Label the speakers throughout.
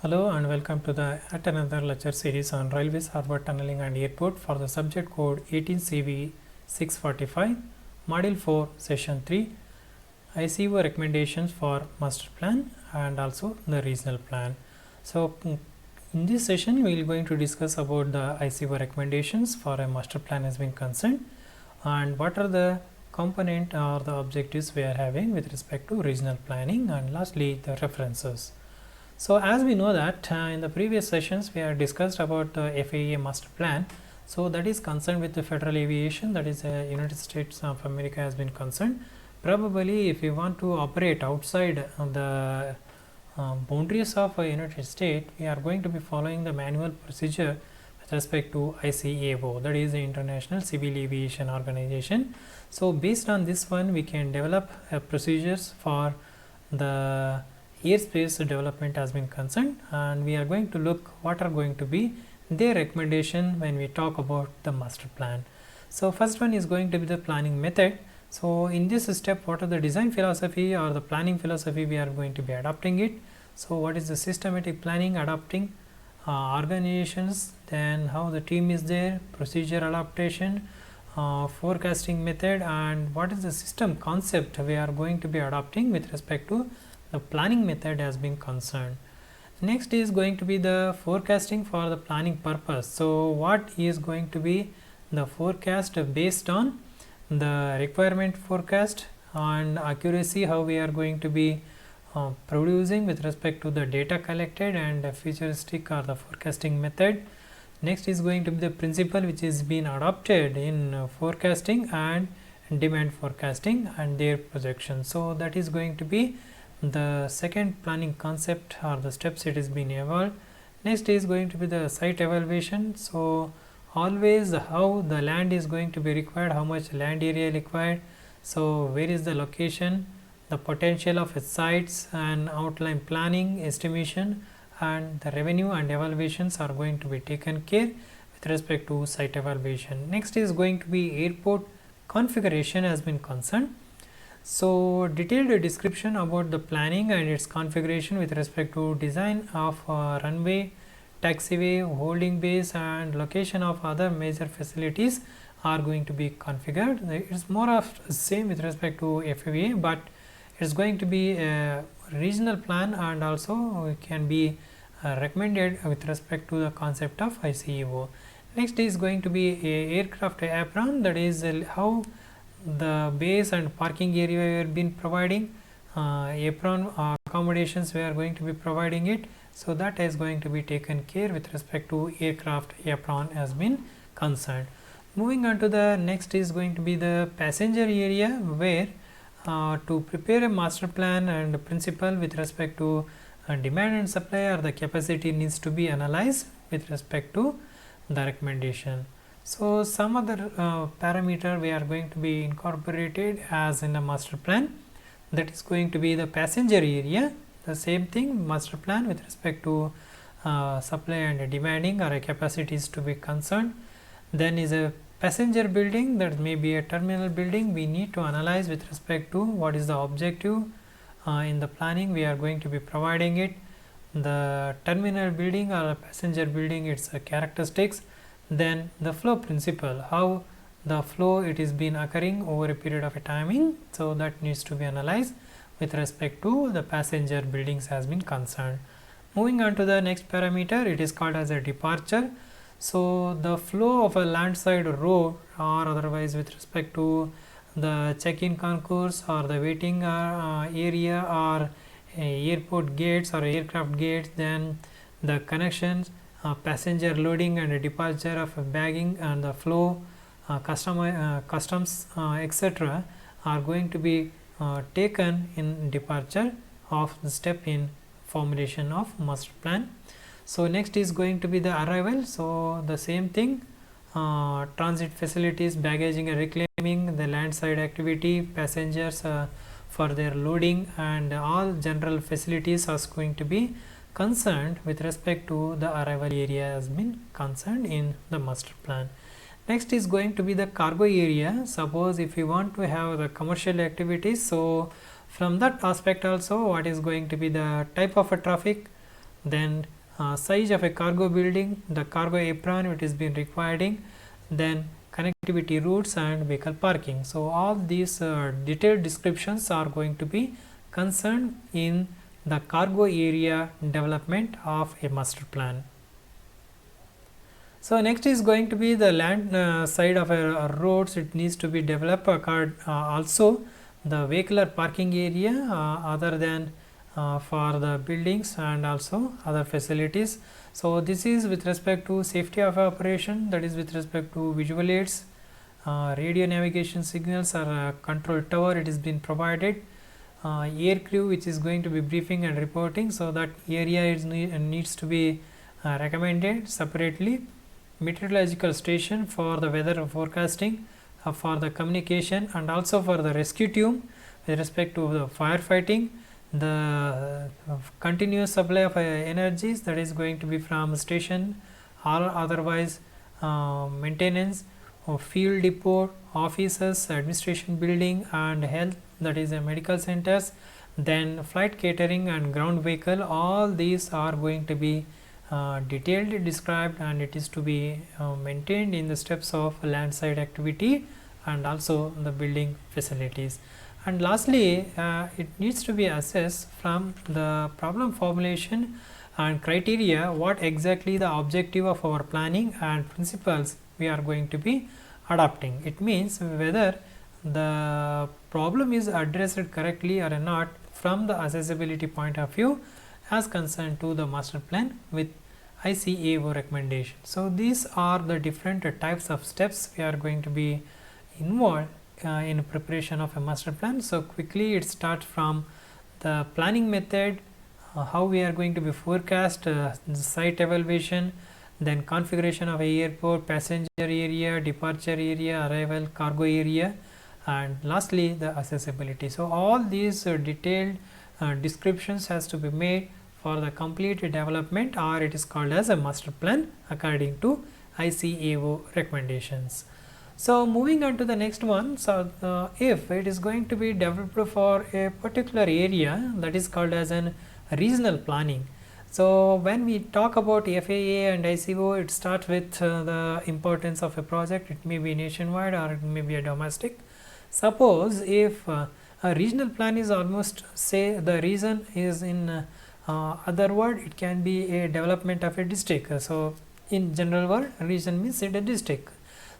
Speaker 1: Hello and welcome to the yet another lecture series on railways, harbour tunneling and airport for the subject code 18CV 645, Module 4, Session 3, ICO recommendations for master plan and also the regional plan. So in this session we are going to discuss about the ICO recommendations for a master plan has been concerned and what are the component or the objectives we are having with respect to regional planning, and lastly the references. So as we know that in the previous sessions we have discussed about the FAA master plan. So that is concerned with the federal aviation, that is United States of America has been concerned. Probably if you want to operate outside the boundaries of United States, we are going to be following the manual procedure with respect to ICAO, that is the International Civil Aviation Organization. So based on this one we can develop procedures for the airspace development has been concerned, and we are going to look what are going to be their recommendation when we talk about the master plan. So first one is going to be the planning method. So in this step, what are the design philosophy or the planning philosophy we are going to be adopting it. So what is the systematic planning, adopting organizations, then how the team is there, procedure adaptation, forecasting method, and what is the system concept we are going to be adopting with respect to the planning method has been concerned. Next is going to be the forecasting for the planning purpose. So what is going to be the forecast based on the requirement forecast and accuracy, how we are going to be producing with respect to the data collected, and futuristic or the forecasting method. Next is going to be the principle which is being adopted in forecasting and demand forecasting and their projection. So that is going to be the second planning concept or the steps it is being evolved. Next is going to be the site evaluation. So always how the land is going to be required, how much land area required, so where is the location, the potential of its sites, and outline planning, estimation, and the revenue and evaluations are going to be taken care with respect to site evaluation. Next is going to be airport configuration has been concerned. So detailed description about the planning and its configuration with respect to design of runway, taxiway, holding bays, and location of other major facilities are going to be configured. It's more of same with respect to FAA, but it's going to be a regional plan and also can be recommended with respect to the concept of ICAO. Next is going to be a aircraft apron, that is how the base and parking area we have been providing, apron accommodations we are going to be providing it. So that is going to be taken care with respect to aircraft apron has been concerned. Moving on to the next is going to be the passenger area, where to prepare a master plan and principle with respect to demand and supply or the capacity needs to be analyzed with respect to the recommendation. So some other parameter we are going to be incorporated as in a master plan, that is going to be the passenger area. The same thing, master plan with respect to supply and demanding or a capacities to be concerned. Then is a passenger building, that may be a terminal building. We need to analyze with respect to what is the objective in the planning we are going to be providing it. The terminal building or a passenger building, its characteristics. Then the flow principle, how the flow it is been occurring over a period of a timing, so that needs to be analyzed with respect to the passenger buildings has been concerned. Moving on to the next parameter, it is called as a departure. So the flow of a landside road or otherwise with respect to the check-in concourse or the waiting area or airport gates or aircraft gates, then the connections, passenger loading and departure of bagging, and the flow, customs, etc. are going to be taken in departure of the step in formulation of master plan. So next is going to be the arrival. So the same thing, transit facilities, baggaging and reclaiming, the landside activity, passengers for their loading, and all general facilities are going to be concerned with respect to the arrival area has been concerned in the master plan. Next is going to be the cargo area. Suppose if you want to have the commercial activities, so from that aspect also what is going to be the type of a traffic, then size of a cargo building, the cargo apron it is been requiring, then connectivity routes and vehicle parking. So all these detailed descriptions are going to be concerned in the cargo area development of a master plan. So next is going to be the land side of a roads. It needs to be developed. Also the vehicular parking area other than for the buildings and also other facilities. So this is with respect to safety of operation, that is with respect to visual aids, radio navigation signals or control tower it is been provided, air crew which is going to be briefing and reporting, so that area is needs to be recommended separately, meteorological station for the weather forecasting, for the communication and also for the rescue team with respect to the firefighting, the continuous supply of energies that is going to be from station or otherwise maintenance of field depot, offices, administration building and health, that is medical centers, then flight catering and ground vehicle. All these are going to be detailed described and it is to be maintained in the steps of land side activity and also the building facilities. And lastly, it needs to be assessed from the problem formulation and criteria what exactly the objective of our planning and principles we are going to be adopting. It means whether the problem is addressed correctly or not from the accessibility point of view as concerned to the master plan with ICAO recommendation. So these are the different types of steps we are going to be involved in preparation of a master plan. So quickly it starts from the planning method, how we are going to be forecast, the site evaluation, then configuration of a airport, passenger area, departure area, arrival, cargo area, and lastly the accessibility. So all these detailed descriptions has to be made for the complete development, or it is called as a master plan according to ICAO recommendations. So moving on to the next one, so if it is going to be developed for a particular area, that is called as an regional planning. So when we talk about FAA and ICAO, it starts with the importance of a project. It may be nationwide or it may be a domestic. Suppose if a regional plan is almost, say the region is in other word, it can be a development of a district. So in general word, region means it a district.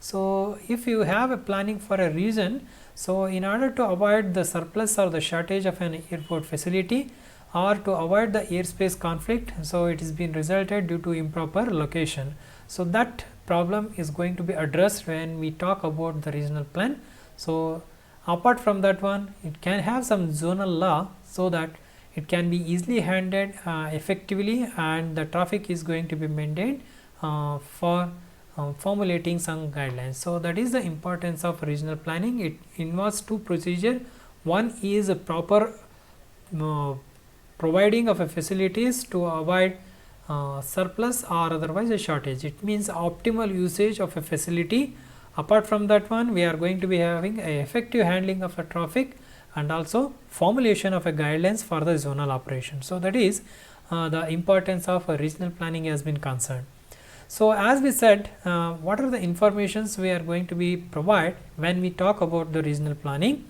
Speaker 1: So if you have a planning for a region, so in order to avoid the surplus or the shortage of an airport facility or to avoid the airspace conflict, so it is been resulted due to improper location. So that problem is going to be addressed when we talk about the regional plan. So apart from that one, it can have some zonal law so that it can be easily handled effectively and the traffic is going to be maintained for formulating some guidelines. So that is the importance of regional planning. It involves two procedures. One is a proper providing of a facilities to avoid surplus or otherwise a shortage. It means optimal usage of a facility. Apart from that one, we are going to be having a effective handling of a traffic and also formulation of a guidelines for the zonal operation. So that is the importance of regional planning has been concerned. So as we said, what are the informations we are going to be provide when we talk about the regional planning?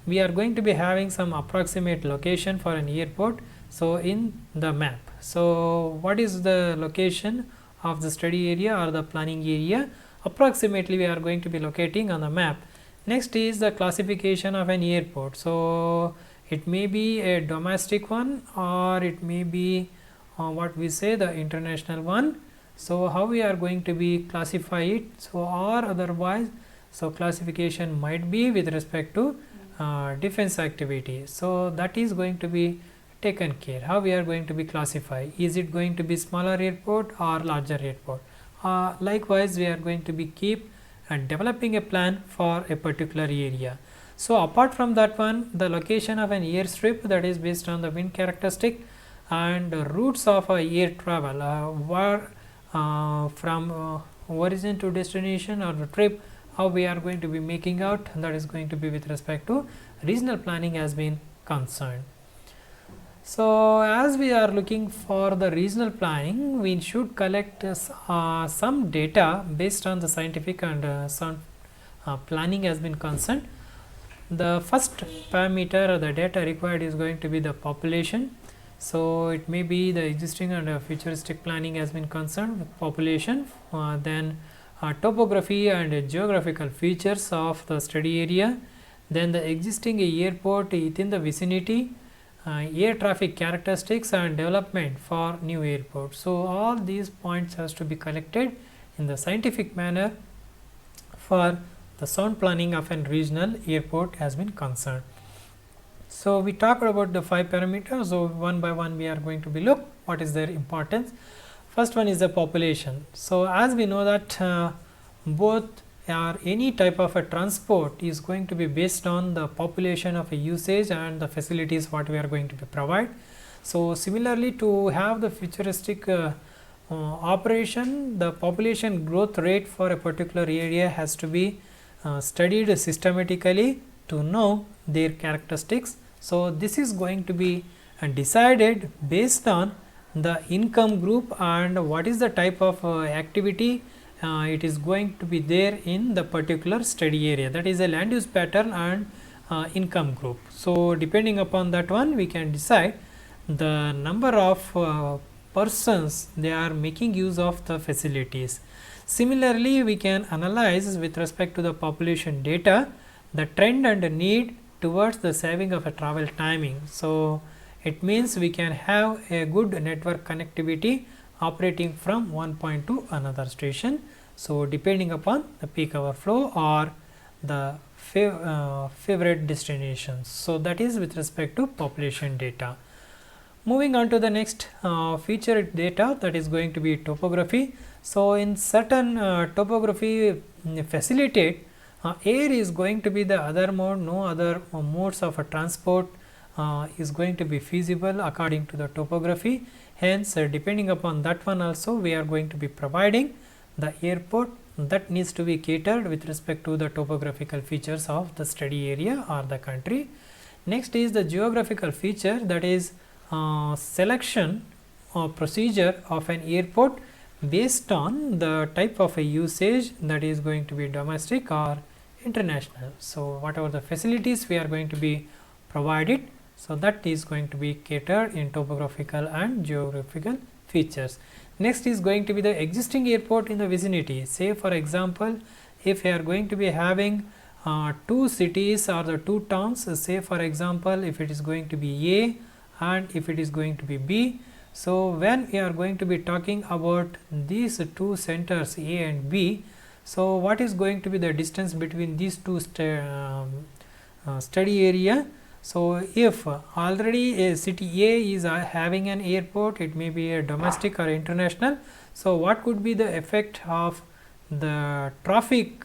Speaker 1: We are going to be having some approximate location for an airport. So in the map, so what is the location of the study area or the planning area? Approximately we are going to be locating on the map. Next is the classification of an airport. So it may be a domestic one or it may be what we say the international one. So how we are going to be classify it, so or otherwise, so classification might be with respect to defense activity. So that is going to be taken care. How we are going to be classify, is it going to be smaller airport or larger airport? Likewise we are going to be keep and developing a plan for a particular area. So apart from that one, the location of an airstrip, that is based on the wind characteristic and routes of air travel, where from origin to destination or the trip, how we are going to be making out, that is going to be with respect to regional planning has been concerned. So, as we are looking for the regional planning, we should collect some data based on the scientific and some planning has been concerned. The first parameter or the data required is going to be the population. So, it may be the existing and futuristic planning has been concerned with population, then topography and geographical features of the study area, then the existing airport within the vicinity, air traffic characteristics and development for new airport. So, all these points has to be collected in the scientific manner for the sound planning of a regional airport has been concerned. So, we talked about the 5 parameters. So, one by one we are going to be look what is their importance. First one is the population. So, as we know that both or any type of a transport is going to be based on the population of a usage and the facilities what we are going to be provide. So, similarly to have the futuristic operation, the population growth rate for a particular area has to be studied systematically to know their characteristics. So, this is going to be decided based on the income group and what is the type of activity it is going to be there in the particular study area, that is a land use pattern and income group. So, depending upon that one we can decide the number of persons they are making use of the facilities. Similarly, we can analyze with respect to the population data the trend and the need towards the saving of a travel timing. So, it means we can have a good network connectivity operating from one point to another station. So, depending upon the peak hour flow or the favorite destinations. So, that is with respect to population data. Moving on to the next feature data, that is going to be topography. So, in certain topography facilitate air is going to be the other mode, no other modes of a transport is going to be feasible according to the topography. Hence, depending upon that one also we are going to be providing the airport that needs to be catered with respect to the topographical features of the study area or the country. Next is the geographical feature, that is selection or procedure of an airport based on the type of a usage, that is going to be domestic or international. So, whatever the facilities we are going to be provided, so that is going to be catered in topographical and geographical features. Next is going to be the existing airport in the vicinity. Say for example, if we are going to be having two cities or the two towns, say for example, if it is going to be A and if it is going to be B. So, when we are going to be talking about these two centers A and B, so what is going to be the distance between these two study area? So, if already a city A is having an airport, it may be a domestic or international. So, what could be the effect of the traffic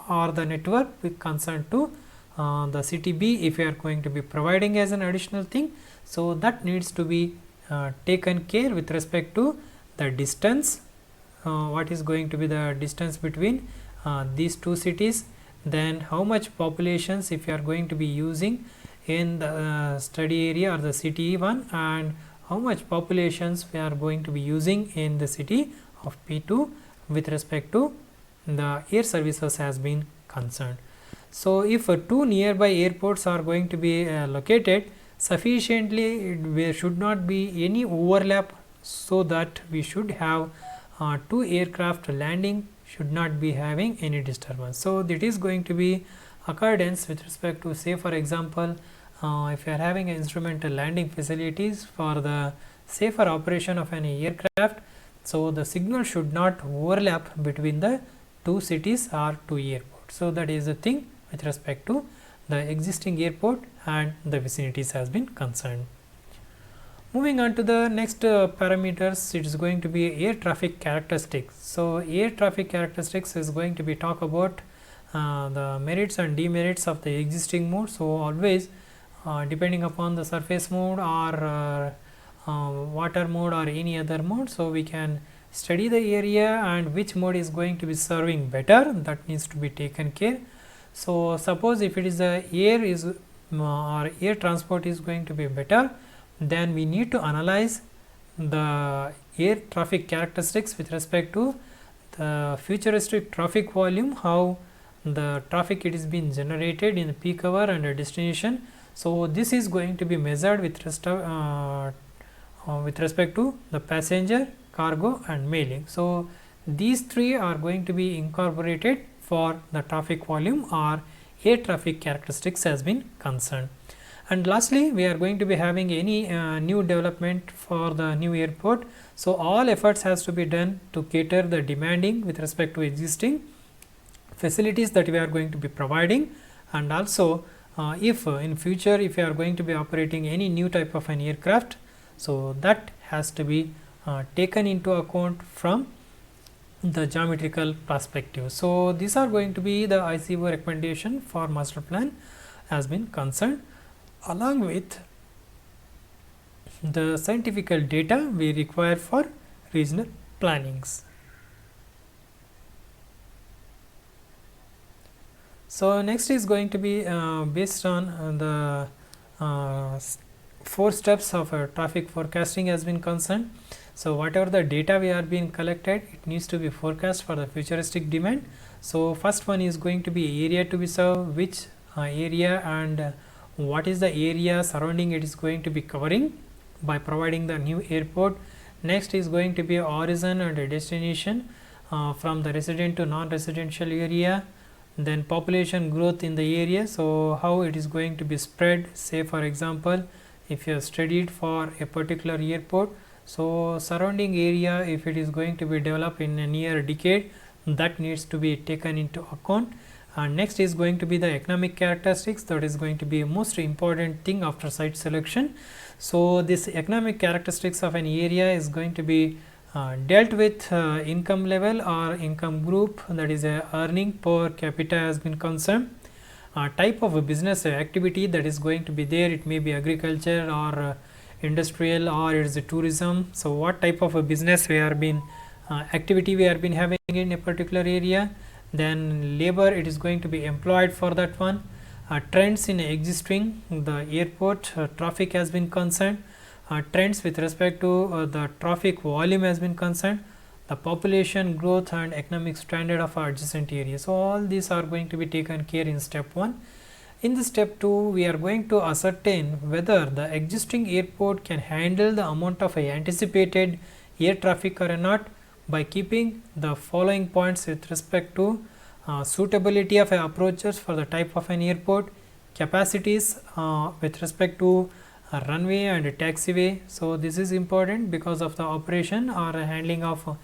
Speaker 1: or the network with concern to the city B if we are going to be providing as an additional thing? So, that needs to be taken care with respect to the distance, what is going to be the distance between these two cities, then how much populations if you are going to be using in the study area or the city 1, and how much populations we are going to be using in the city of P2 with respect to the air services has been concerned. So, if two nearby airports are going to be located sufficiently, there should not be any overlap, so that we should have two aircraft landing should not be having any disturbance. So, that is going to be accordance with respect to, say for example, if you are having instrumental landing facilities for the safer operation of an aircraft. So, the signal should not overlap between the two cities or two airports. So, that is the thing with respect to the existing airport and the vicinities has been concerned. Moving on to the next parameters, it is going to be air traffic characteristics. So, air traffic characteristics is going to be talk about the merits and demerits of the existing mode. So, always depending upon the surface mode or water mode or any other mode. So, we can study the area and which mode is going to be serving better, that needs to be taken care. So, suppose if it is the air is or air transport is going to be better, then we need to analyze the air traffic characteristics with respect to the futuristic traffic volume, how the traffic it is being generated in the peak hour and a destination. So this is going to be measured with respect to the passenger, cargo and mailing. So these three are going to be incorporated for the traffic volume or air traffic characteristics has been concerned. And lastly, we are going to be having any new development for the new airport. So all efforts has to be done to cater the demanding with respect to existing facilities that we are going to be providing, and also if in future if you are going to be operating any new type of an aircraft, so that has to be taken into account from the geometrical perspective. So these are going to be the ICAO recommendation for master plan has been concerned, along with the scientific data we require for regional plannings. So next is going to be based on the 4 steps of traffic forecasting has been concerned. So whatever the data we are being collected, it needs to be forecast for the futuristic demand. So first one is going to be area to be served, which area and what is the area surrounding it is going to be covering by providing the new airport. Next is going to be origin and destination from the resident to non-residential area. Then population growth in the area, so how it is going to be spread. Say for example, if you have studied for a particular airport, so surrounding area if it is going to be developed in a near decade, that needs to be taken into account. And next is going to be the economic characteristics, that is going to be a most important thing after site selection. So this economic characteristics of an area is going to be dealt with income level or income group, that is earning per capita has been concerned. Type of a business activity that is going to be there, it may be agriculture or industrial or it is a tourism. So what type of a business we are been activity we are been having in a particular area. Then labor, it is going to be employed for that one. Trends in existing the airport traffic has been concerned. Trends with respect to the traffic volume has been concerned, the population growth and economic standard of adjacent areas. So all these are going to be taken care in step 1. In the step 2, we are going to ascertain whether the existing airport can handle the amount of anticipated air traffic or not, by keeping the following points with respect to suitability of approaches for the type of an airport, capacities with respect to runway and taxiway. So this is important because of the operation or handling of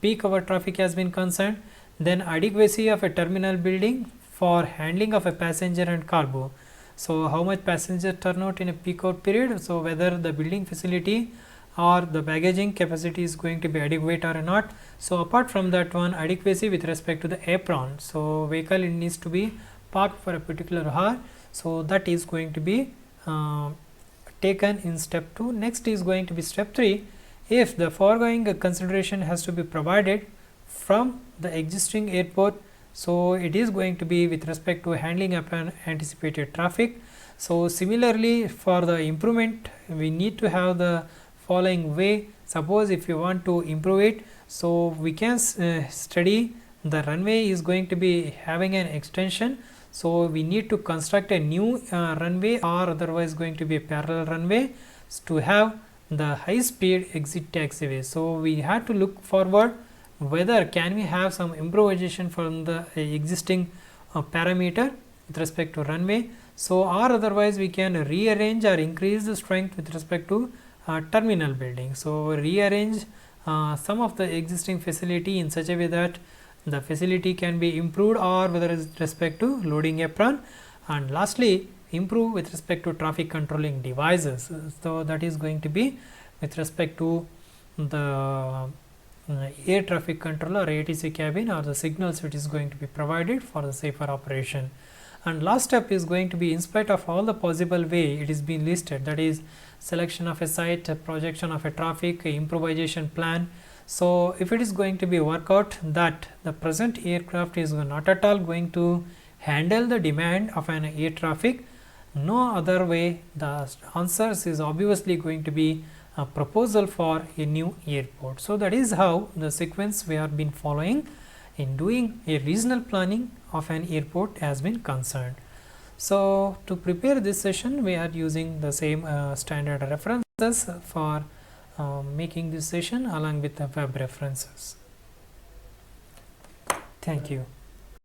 Speaker 1: peak hour traffic has been concerned. Then adequacy of a terminal building for handling of a passenger and cargo. So how much passenger turnout in a peak hour period, so whether the building facility or the baggaging capacity is going to be adequate or not. So apart from that one, adequacy with respect to the apron, so vehicle it needs to be parked for a particular hour, so that is going to be taken in step 2. Next is going to be step 3. If the foregoing consideration has to be provided from the existing airport, so it is going to be with respect to handling upon anticipated traffic. So similarly for the improvement, we need to have the following way. Suppose if you want to improve it, so we can study the runway is going to be having an extension, so we need to construct a new runway or otherwise going to be a parallel runway to have the high speed exit taxiway. So we have to look forward whether can we have some improvisation from the existing parameter with respect to runway, so or otherwise we can rearrange or increase the strength with respect to terminal building. So rearrange some of the existing facility in such a way that the facility can be improved or with respect to loading apron. And lastly, improve with respect to traffic controlling devices. So that is going to be with respect to the air traffic controller, ATC cabin, or the signals which is going to be provided for the safer operation. And last step is going to be, in spite of all the possible way it is being listed, that is selection of a site, projection of a traffic, improvisation plan. So if it is going to be work out that the present aircraft is not at all going to handle the demand of an air traffic, no other way. The answers is obviously going to be a proposal for a new airport. So that is how the sequence we have been following in doing a regional planning of an airport has been concerned. So to prepare this session, we are using the same standard references for making this session along with the web references. Thank you.